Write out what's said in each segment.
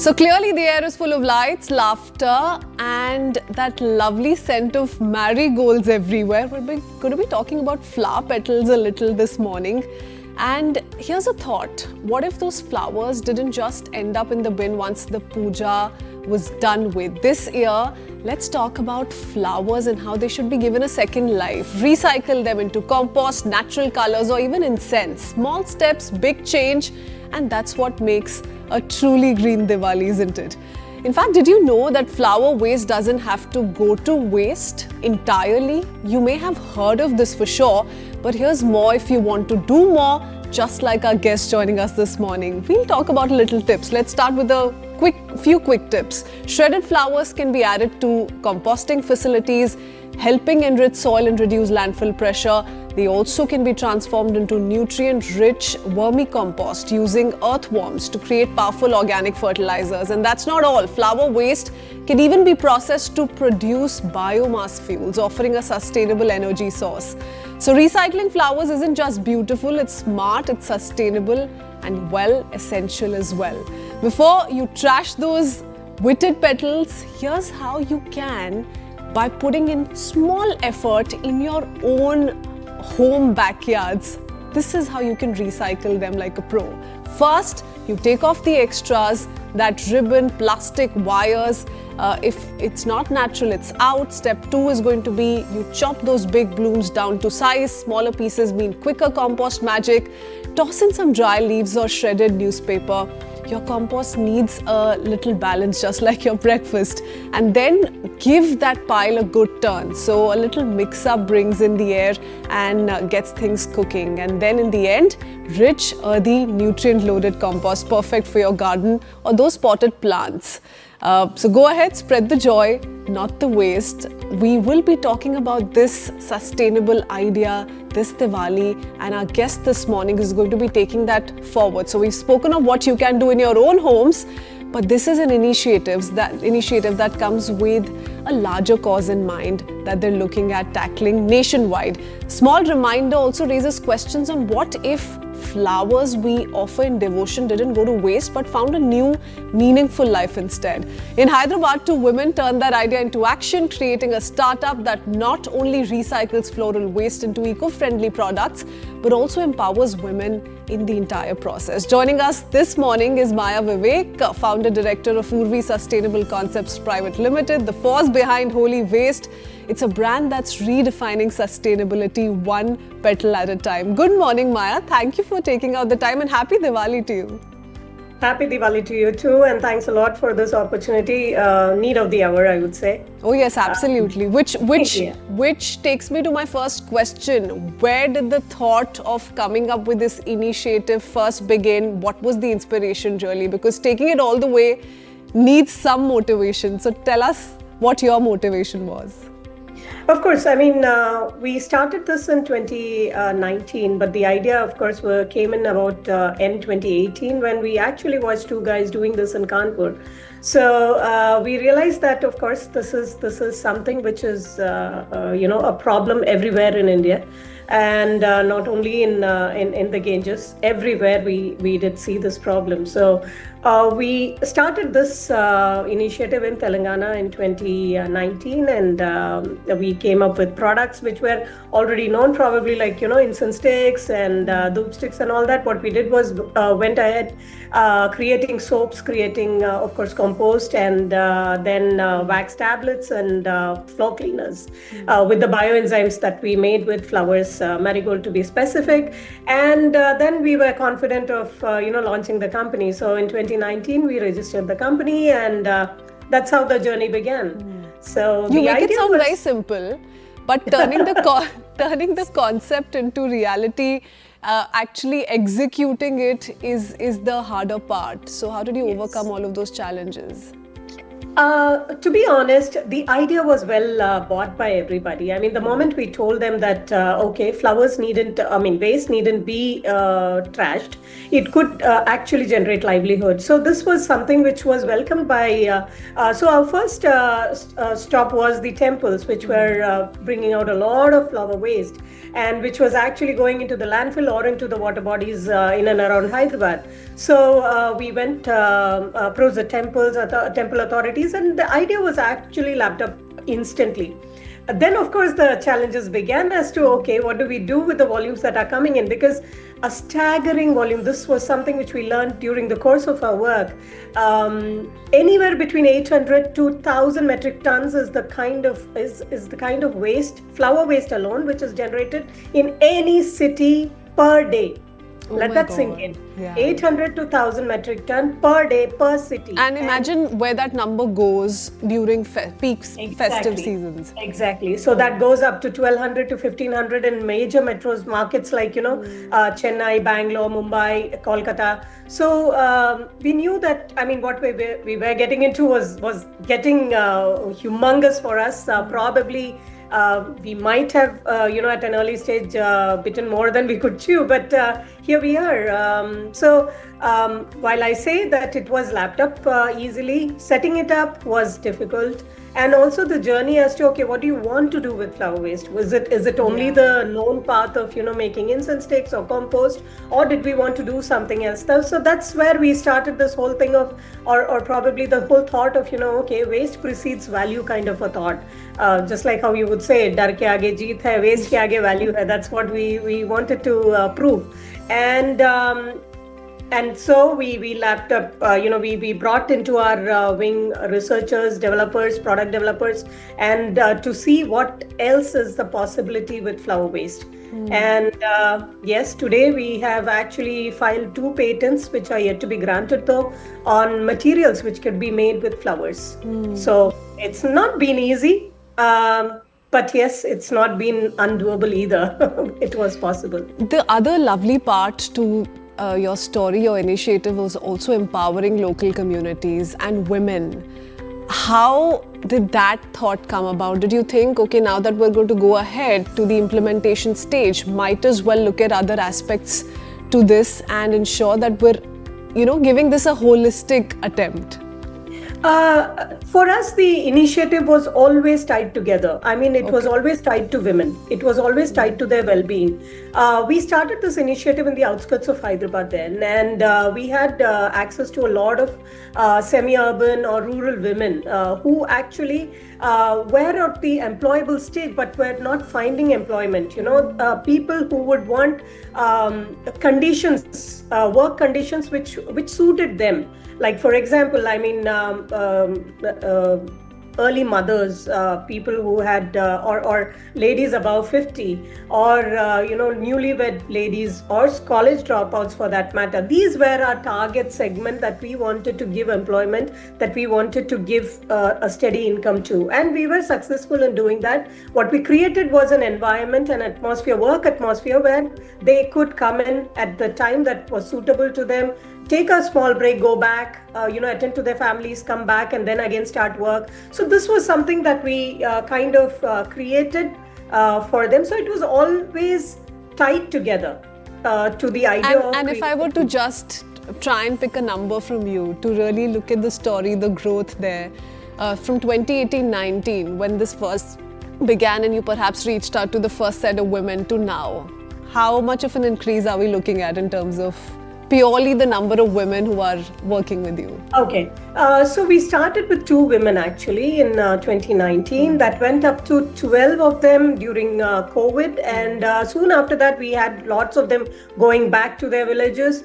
So clearly the air is full of lights, laughter and that lovely scent of marigolds everywhere. We're going to be talking about flower petals a little this morning. And here's a thought. What if those flowers didn't just end up in the bin once the puja was done with? This year, let's talk about flowers and how they should be given a second life. Recycle them into compost, natural colors or even incense. Small steps, big change, and that's what makes a truly green Diwali, isn't it? In fact, did you know that flower waste doesn't have to go to waste entirely? You may have heard of this for sure, but here's more if you want to do more, just like our guest joining us this morning. We'll talk about little tips. Let's start with a few quick tips. Shredded flowers can be added to composting facilities, helping enrich soil and reduce landfill pressure. They also can be transformed into nutrient-rich vermicompost using earthworms to create powerful organic fertilizers. And that's not all. Flower waste can even be processed to produce biomass fuels, offering a sustainable energy source. So recycling flowers isn't just beautiful, it's smart, it's sustainable and well, essential as well. Before you trash those wilted petals, here's how you can by putting in small effort in your own home backyards. This is how you can recycle them like a pro. First, you take off the extras, that ribbon, plastic, wires. If it's not natural, it's out. Step 2 is going to be you chop those big blooms down to size. Smaller pieces mean quicker compost magic. Toss in some dry leaves or shredded newspaper. Your compost needs a little balance, just like your breakfast. And then give that pile a good turn. So a little mix-up brings in the air and gets things cooking. And then in the end, rich, earthy, nutrient-loaded compost, perfect for your garden or those potted plants. So go ahead, spread the joy, not the waste. We will be talking about this sustainable idea this Diwali, and our guest this morning is going to be taking that forward. So we've spoken of what you can do in your own homes, but this is an initiative that comes with a larger cause in mind that they're looking at tackling nationwide. Small reminder also raises questions on what if flowers we offer in devotion didn't go to waste but found a new, meaningful life instead. In Hyderabad, 2 women turned that idea into action, creating a startup that not only recycles floral waste into eco-friendly products but also empowers women in the entire process. Joining us this morning is Vivek, founder director of Oorvi Sustainable Concepts Private Limited, the force behind Holy Waste. It's a brand that's redefining sustainability one petal at a time. Good morning, Maya. Thank you for taking out the time and happy Diwali to you. Happy Diwali to you too, and thanks a lot for this opportunity. Need of the hour, I would say. Oh yes, absolutely. Which takes me to my first question. Where did the thought of coming up with this initiative first begin? What was the inspiration really? Because taking it all the way needs some motivation. So tell us what your motivation was. Of course, I mean, we started this in 2019, but the idea, of course, came in about end 2018 when we actually watched 2 guys doing this in Kanpur. So we realized that, of course, this is something which is, a problem everywhere in India. And not only in the Ganges, everywhere we did see this problem. So we started this initiative in Telangana in 2019, and we came up with products which were already known, probably like incense sticks and dhoop sticks and all that. What we did was went ahead creating soaps, creating of course compost, and then wax tablets and floor cleaners with the bioenzymes that we made with flowers. Marigold to be specific, and then we were confident of launching the company. So in 2019 we registered the company, and that's how the journey began. So you make it sound very simple, but turning the concept into reality, actually executing it is the harder part. So how did you overcome all of those challenges? To be honest, the idea was well bought by everybody. I mean, the moment we told them that, okay, waste needn't be trashed, it could actually generate livelihood. So this was something which was welcomed by, so our first stop was the temples, which were bringing out a lot of flower waste, and which was actually going into the landfill or into the water bodies in and around Hyderabad. So we went, approached the temple authorities, and the idea was actually lapped up instantly. Then, of course, the challenges began as to, okay, what do we do with the volumes that are coming in? Because a staggering volume, this was something which we learned during the course of our work. Anywhere between 800 to 1,000 metric tons is the kind of waste, flower waste alone, which is generated in any city per day. Let that sink in. Yeah. 800 to 1,000 metric ton per day per city. And imagine where that number goes during peak festive seasons. Exactly. So that goes up to 1,200 to 1,500 in major metros markets like, Chennai, Bangalore, Mumbai, Kolkata. So we knew that, I mean, what we were getting into was getting humongous for us. Probably we might have, at an early stage, bitten more than we could chew, but here we are. So while I say that it was lapped up easily, setting it up was difficult. And also the journey as to, okay, what do you want to do with flower waste? Is it only the known path of, making incense sticks or compost, or did we want to do something else? So that's where we started this whole thing of, or probably the whole thought of, okay, waste precedes value kind of a thought. Just like how you would say, dar ke aage jeet hai, waste ke aage value hai. That's what we wanted to prove. And so we lapped up, we brought into our wing researchers, developers, product developers, and to see what else is the possibility with flower waste. And yes, today we have actually filed 2 patents, which are yet to be granted though, on materials which could be made with flowers. So it's not been easy. But yes, it's not been undoable either. It was possible. The other lovely part to your story, your initiative was also empowering local communities and women. How did that thought come about? Did you think, okay, now that we're going to go ahead to the implementation stage, might as well look at other aspects to this and ensure that we're, giving this a holistic attempt? For us, the initiative was always tied together. I mean, it was always tied to women. It was always tied to their well-being. We started this initiative in the outskirts of Hyderabad then, and we had access to a lot of semi-urban or rural women who actually were at the employable stage but were not finding employment. People who would want conditions, work conditions which suited them. Like, for example, I mean, early mothers, people who had, or ladies above 50, or, newlywed ladies, or college dropouts for that matter. These were our target segment that we wanted to give employment, that we wanted to give a steady income to. And we were successful in doing that. What we created was an environment, an atmosphere, work atmosphere, where they could come in at the time that was suitable to them, take a small break, go back, attend to their families, come back, and then again start work. So this was something that we kind of created for them. So it was always tied together to the idea and if I were to just try and pick a number from you to really look at the story, the growth there, from 2018-19, when this first began and you perhaps reached out to the first set of women, to now, how much of an increase are we looking at in terms of purely the number of women who are working with you? Okay, so we started with 2 women actually in 2019. That went up to 12 of them during COVID, and soon after that we had lots of them going back to their villages.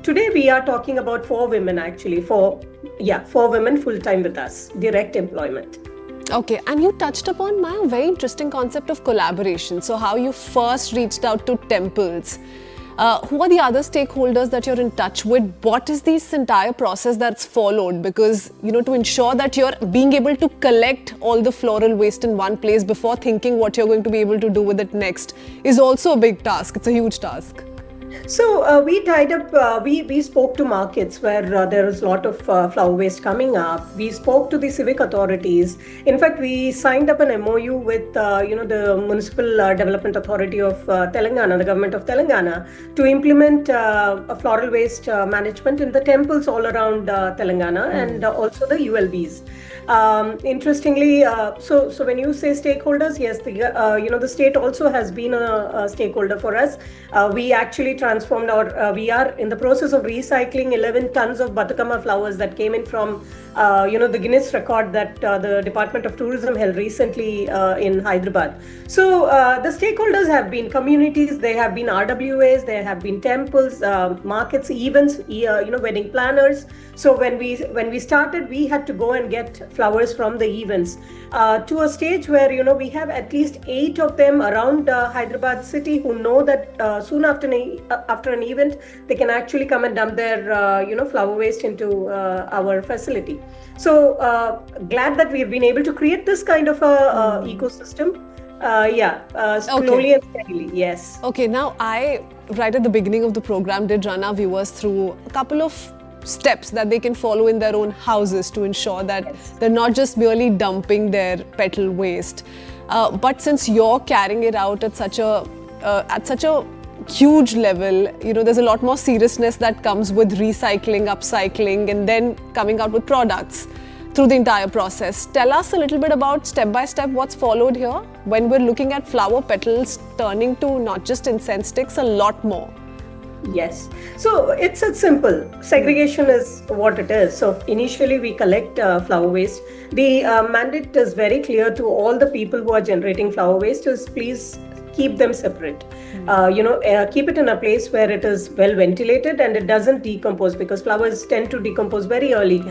Today we are talking about 4 women actually, 4 women full-time with us, direct employment. Okay, and you touched upon my very interesting concept of collaboration. So how you first reached out to temples. Who are the other stakeholders that you're in touch with? What is this entire process that's followed? Because, to ensure that you're being able to collect all the floral waste in one place before thinking what you're going to be able to do with it next is also a big task. It's a huge task. We tied up. We spoke to markets where there was a lot of flower waste coming up. We spoke to the civic authorities. In fact, we signed up an MOU with the Municipal Development Authority of Telangana, the government of Telangana, to implement a floral waste management in the temples all around Telangana and also the ULBs. Interestingly, so when you say stakeholders, yes, the state also has been a stakeholder for us. We actually transformed we are in the process of recycling 11 tons of Batukama flowers that came in from the Guinness record that the Department of Tourism held recently in Hyderabad. So the stakeholders have been communities, they have been RWAs, there have been temples, markets, events, wedding planners. So when we started, we had to go and get flowers from the events to a stage where we have at least 8 of them around Hyderabad city who know that soon after an event they can actually come and dump their flower waste into our facility. So glad that we have been able to create this kind of a ecosystem. Slowly and steadily, yes. Okay, now right at the beginning of the program, did run our viewers through a couple of steps that they can follow in their own houses to ensure that they're not just merely dumping their petal waste. But since you're carrying it out at such a huge level, there's a lot more seriousness that comes with recycling, upcycling, and then coming out with products through the entire process. Tell us a little bit about step by step what's followed here when we're looking at flower petals turning to not just incense sticks, a lot more. Yes. So it's simple. Segregation is what it is. So initially we collect flower waste. The mandate is very clear to all the people who are generating flower waste is please keep them separate. Keep it in a place where it is well ventilated and it doesn't decompose, because flowers tend to decompose very early,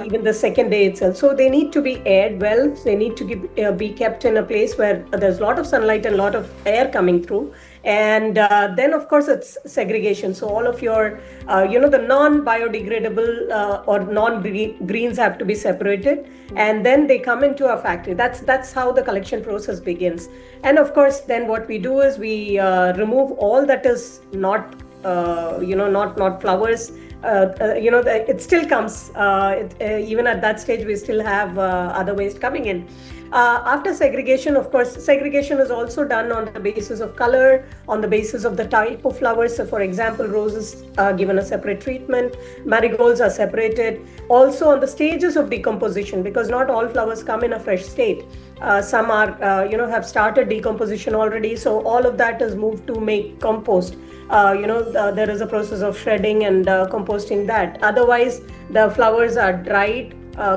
even the second day itself. So they need to be aired well. They need to be kept in a place where there's a lot of sunlight and a lot of air coming through. And then, of course, it's segregation. So all of your, the non-biodegradable or non-greens have to be separated, and then they come into a factory. That's how the collection process begins. And of course, then what we do is we remove all that is not flowers. It still comes. Even at that stage, we still have other waste coming in. After segregation, of course, segregation is also done on the basis of color, on the basis of the type of flowers. So, for example, roses are given a separate treatment, marigolds are separated. Also on the stages of decomposition, because not all flowers come in a fresh state. Some are, have started decomposition already. So all of that is moved to make compost. There is a process of shredding and composting that. Otherwise, the flowers are dried,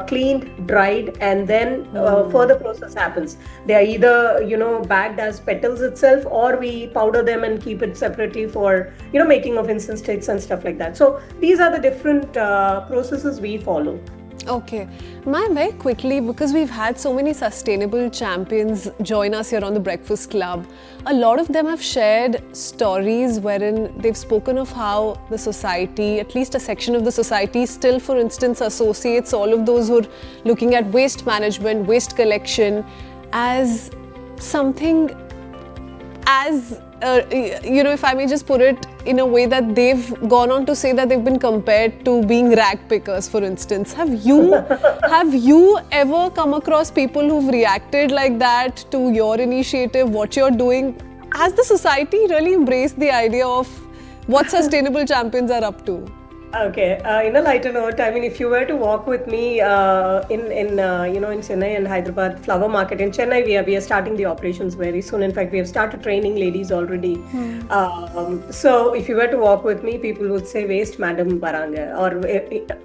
cleaned, dried, and then further process happens. They are either bagged as petals itself, or we powder them and keep it separately for making of incense sticks and stuff like that. So these are the different processes we follow. Okay. Ma'am, very quickly, because we've had so many sustainable champions join us here on the Breakfast Club, a lot of them have shared stories wherein they've spoken of how the society, at least a section of the society, still, for instance, associates all of those who are looking at waste management, waste collection as something as, if I may just put it in a way that they've gone on to say that they've been compared to being rag pickers, for instance. Have you ever come across people who've reacted like that to your initiative, what you're doing? Has the society really embraced the idea of what sustainable champions are up to? Okay, in a lighter note, I mean, if you were to walk with me in Chennai and Hyderabad flower market in Chennai, we are starting the operations very soon. In fact, we have started training ladies already. So if you were to walk with me, people would say "Waste Madam Baranga" or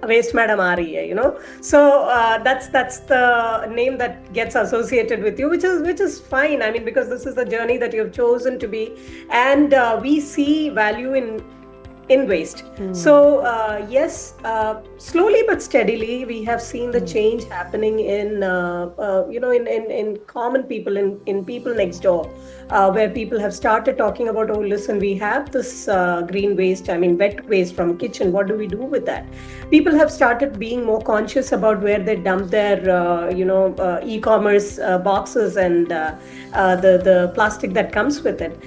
"Waste Madam Ari," So that's the name that gets associated with you, which is fine. I mean, because this is the journey that you have chosen to be, and we see value in in waste. So yes, slowly but steadily, we have seen the change happening in in common people, in people next door, where people have started talking about, oh, listen, we have this green waste, I mean wet waste from kitchen. What do we do with that? People have started being more conscious about where they dump their e-commerce boxes and the plastic that comes with it.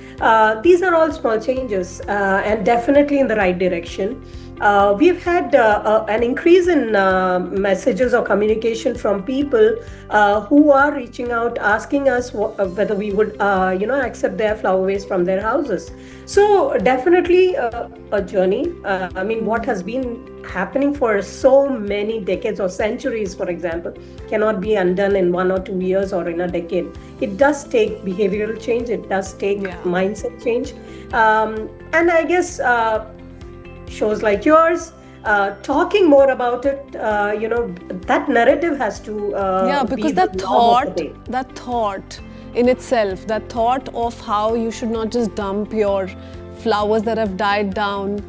These are all small changes, and definitely in the right direction. We've had an increase in messages or communication from people who are reaching out, asking us whether we would, accept their flower waste from their houses. So definitely a journey. I mean, what has been happening for so many decades or centuries, for example, cannot be undone in 1 or 2 years or in a decade. It does take behavioral change. It does take mindset change. And I guess shows like yours, talking more about it, that narrative has to because that thought in itself, that thought of how you should not just dump your flowers that have died down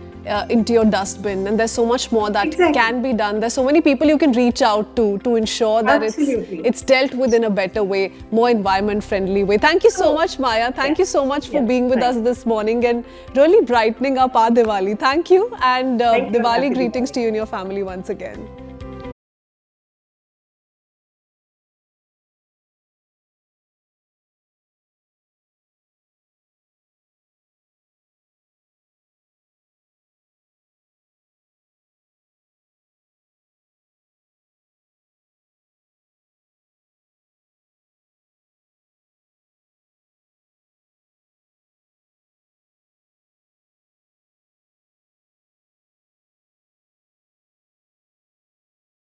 into your dustbin, and there's so much more that can be done. There's so many people you can reach out to ensure that it's dealt with in a better way, more environment friendly way. Thank you so much, Maya. Thank you so much for being with us this morning and really brightening up our Diwali. Thank you, and Diwali greetings to you and your family once again.